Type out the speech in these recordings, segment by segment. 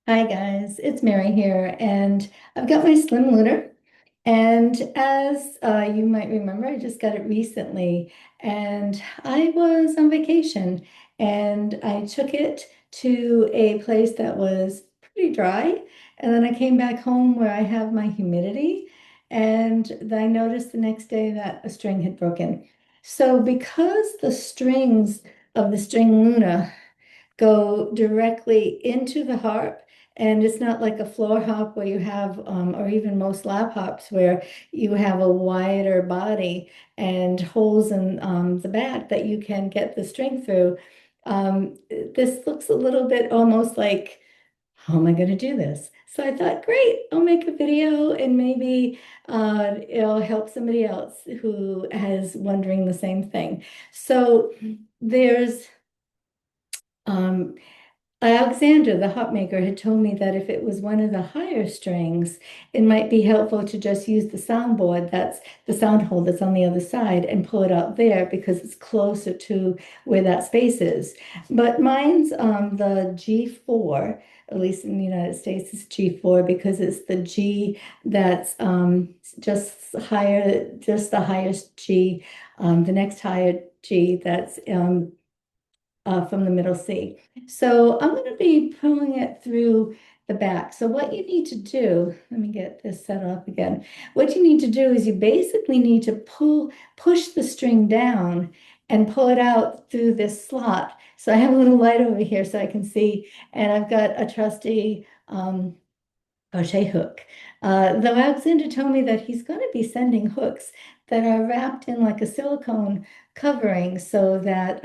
Hi guys, it's Mary here, and I've got my Slim Luna. And as you might remember, I just got it recently, and I was on vacation, and I took it to a place that was pretty dry, and then I came back home where I have my humidity, and then I noticed the next day that a string had broken. So because the strings of the string Luna go directly into the harp. And it's not like a floor harp where you have, or even most lap harps where you have a wider body and holes in the back that you can get the string through. This looks a little bit almost like, how am I going to do this? So I thought, great, I'll make a video and maybe it'll help somebody else who is wondering the same thing. So there's um, Alexander, the hop maker, had told me that if it was one of the higher strings, it might be helpful to just use the soundboard, that's the sound hole that's on the other side, and pull it out there because it's closer to where that space is. But mine's the G4, at least in the United States, it's G4 because it's the G that's just higher, just the highest G, the next higher G that's from the middle C. So I'm going to be pulling it through the back. So what you need to do, let me get this set up again. What you need to do is you basically need to push the string down and pull it out through this slot. So I have a little light over here so I can see, and I've got a trusty crochet hook. Though Alexander told me that he's going to be sending hooks that are wrapped in like a silicone covering so that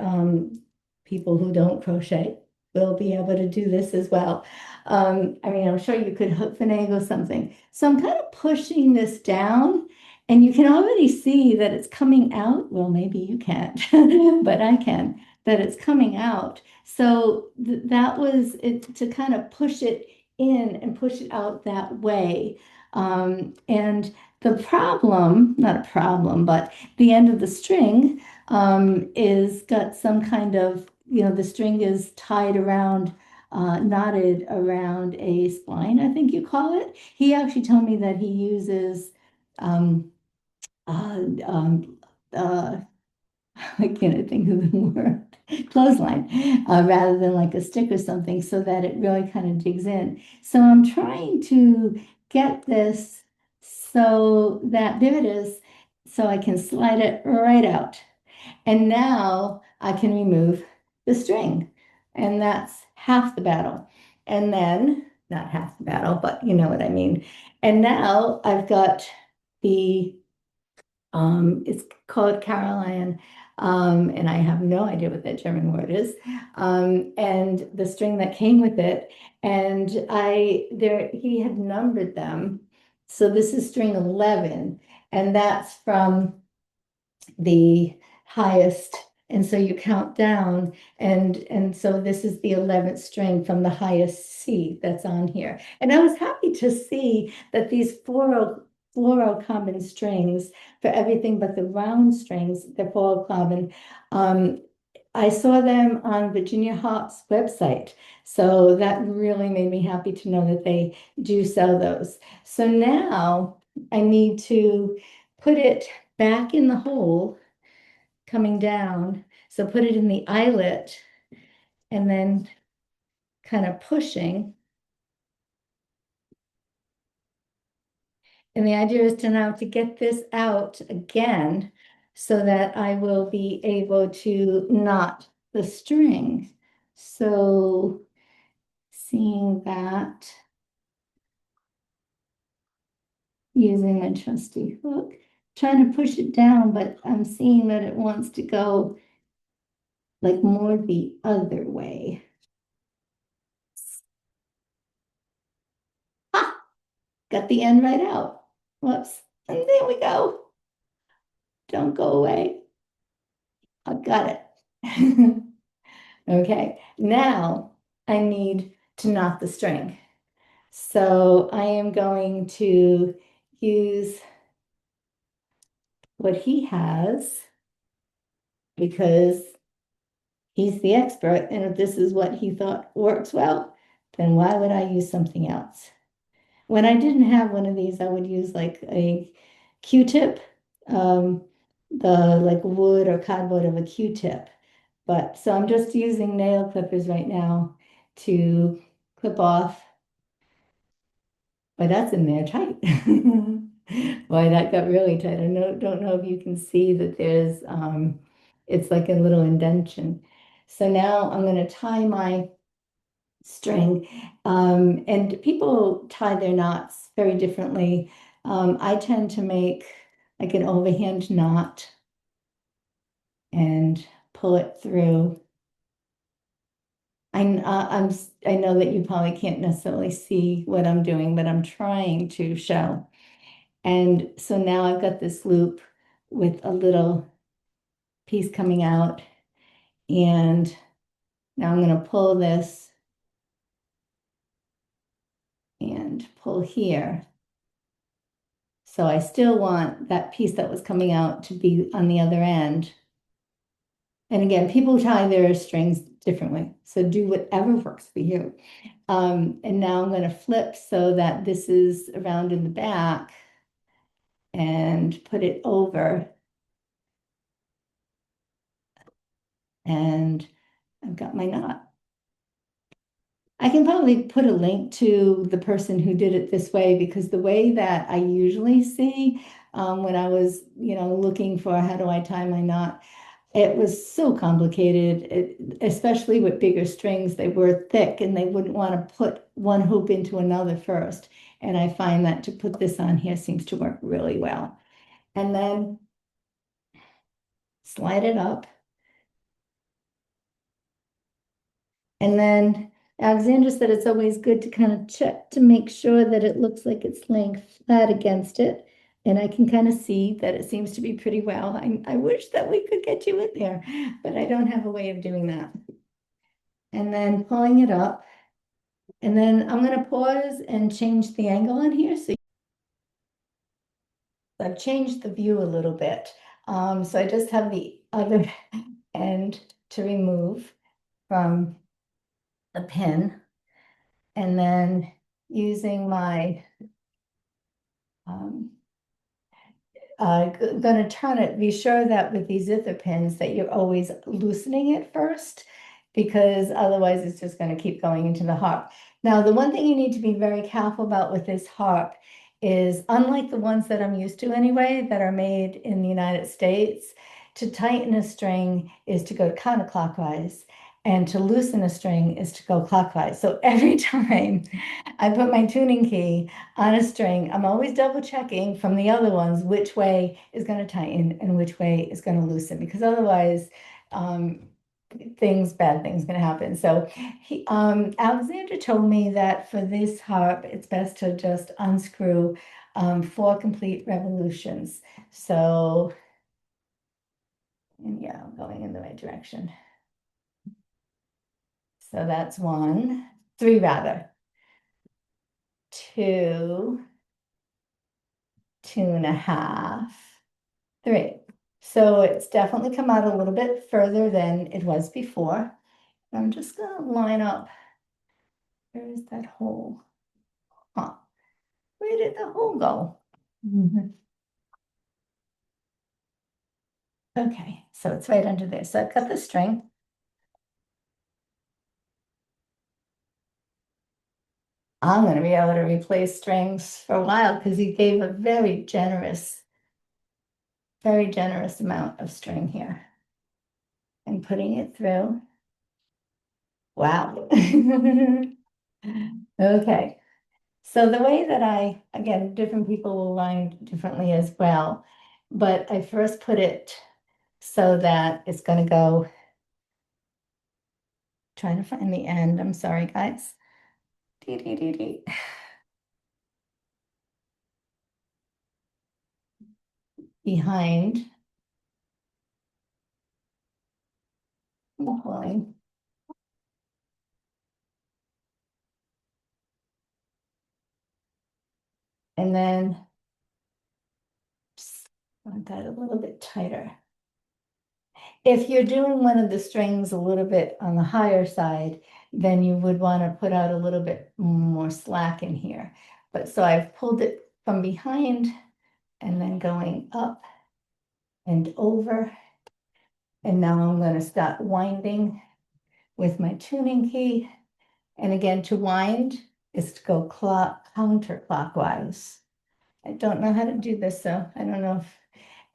people who don't crochet will be able to do this as well. I mean, I'm sure you could hook finagle something. So I'm kind of pushing this down, and you can already see that it's coming out. Well, maybe you can't, but I can, that it's coming out. So that was it to kind of push it in and push it out that way. And the problem, not a problem, but the end of the string is got some kind of, the string is tied around, knotted around a spline, I think you call it. He actually told me that he uses um, uh, um, uh, I can't think of the word, clothesline, rather than like a stick or something, so that it really kind of digs in. So I'm trying to get this so that there it is, so I can slide it right out. And now I can remove the string. And that's half the battle. And then, not half the battle, but you know what I mean. And now I've got the it's called Caroline, and I have no idea what that German word is. And the string that came with it, and he had numbered them. So this is string 11, and that's from the highest. And so you count down, and so this is the 11th string from the highest C that's on here. And I was happy to see that these fluorocarbon strings for everything but the round strings, they're fluorocarbon. Um, I saw them on Virginia Hop's website. So that really made me happy to know that they do sell those. So now I need to put it back in the hole coming down. So put it in the eyelet and then kind of pushing. And the idea is to now to get this out again so that I will be able to knot the string. So seeing that using my trusty hook, trying to push it down, but I'm seeing that it wants to go like more the other way. Ha! Got the end right out. Whoops. And there we go. Don't go away. I got it. Okay, now I need to knot the string. So I am going to use what he has because he's the expert and if this is what he thought works well, then why would I use something else? When I didn't have one of these, I would use like a Q-tip, um, the like wood or cardboard of a Q-tip. But so I'm just using nail clippers right now to clip off. Boy, that's in there tight. Boy, that got really tight. Don't know if you can see that there's it's like a little indentation. So now I'm going to tie my string. And people tie their knots very differently. I tend to make like an overhand knot and pull it through. I know that you probably can't necessarily see what I'm doing, but I'm trying to show. And so now I've got this loop with a little piece coming out, and now I'm going to pull this and pull here. So I still want that piece that was coming out to be on the other end. And again, people tie their strings differently. So do whatever works for you. And now I'm going to flip so that this is around in the back and put it over. And I've got my knot. I can probably put a link to the person who did it this way because the way that I usually see when I was, looking for how do I tie my knot, it was so complicated, especially with bigger strings. They were thick and they wouldn't want to put one hoop into another first. And I find that to put this on here seems to work really well. And then slide it up. And then Alexandra said it's always good to kind of check to make sure that it looks like it's laying flat against it. And I can kind of see that it seems to be pretty well. I wish that we could get you in there, but I don't have a way of doing that. And then pulling it up. And then I'm going to pause and change the angle on here. So I've changed the view a little bit. So I just have the other end to remove from the pin. And then using my um, going to turn it, be sure that with these zither pins that you're always loosening it first, because otherwise it's just going to keep going into the harp. Now, the one thing you need to be very careful about with this harp is, unlike the ones that I'm used to anyway, that are made in the United States, to tighten a string is to go counterclockwise, and to loosen a string is to go clockwise. So every time I put my tuning key on a string, I'm always double checking from the other ones which way is going to tighten and which way is going to loosen, because otherwise bad things going to happen. So Alexandra told me that for this harp, it's best to just unscrew 4 complete revolutions. So, and yeah, I'm going in the right direction. So that's 1, 3 rather, 2, 2.5, 3. So it's definitely come out a little bit further than it was before. I'm just going to line up. Where is that hole? Huh. Where did the hole go? Mhm. Okay, so it's right under there. So I've cut the string. I'm going to be able to replace strings for a while because he gave a very generous amount of string here. And putting it through. Wow. Okay. So the way that again, different people will line differently as well, but I first put it so that it's going to go, trying to find the end. I'm sorry, guys. Dee, dee, dee, dee. Behind the pulling. And then just want that a little bit tighter. If you're doing one of the strings a little bit on the higher side, then you would want to put out a little bit more slack in here. But so I've pulled it from behind and then going up and over. And now I'm going to start winding with my tuning key. And again, to wind is to go counterclockwise. I don't know how to do this, so I don't know if,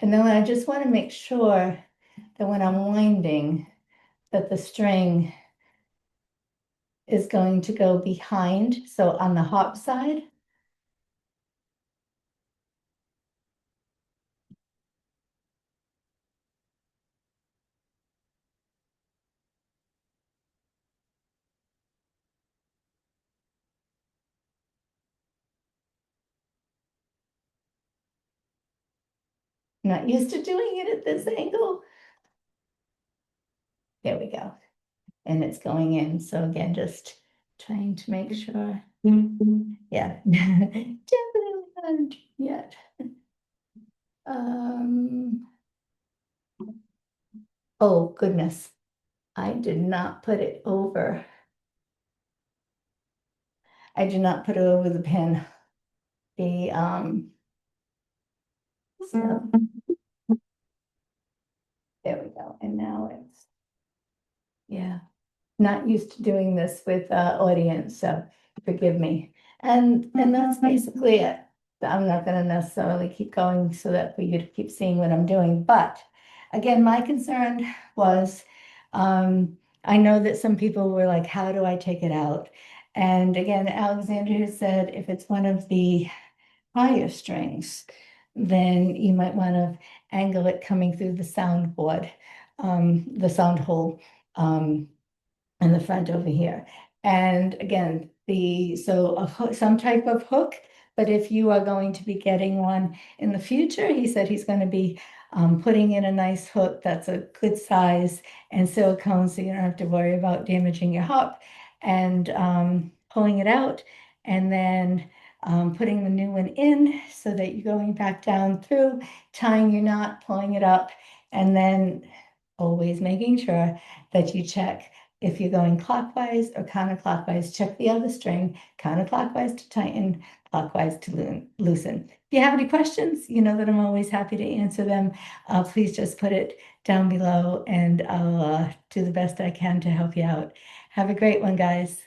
and then I just want to make sure that when I'm winding, that the string is going to go behind. So on the hop side, I'm not used to doing it at this angle. There we go. And it's going in. So again, just trying to make sure. Yeah. Definitely not yet. Um, oh goodness. I did not put it over. I did not put it over the pen. The so there we go. And now it's, yeah, not used to doing this with audience, so forgive me. And that's basically it. I'm not going to necessarily keep going so that for you to keep seeing what I'm doing. But again, my concern was I know that some people were like, how do I take it out? And again, Alexander has said if it's one of the higher strings, then you might want to angle it coming through the soundboard, the sound hole. In the front over here. And again, so a hook, some type of hook, but if you are going to be getting one in the future, he said he's going to be putting in a nice hook that's a good size and silicone, so you don't have to worry about damaging your harp, and pulling it out, and then putting the new one in so that you're going back down through, tying your knot, pulling it up, and then always making sure that you check if you're going clockwise or counterclockwise. Check the other string, counterclockwise to tighten, clockwise to loosen. If you have any questions, you know that I'm always happy to answer them. Please just put it down below and I'll do the best I can to help you out. Have a great one, guys.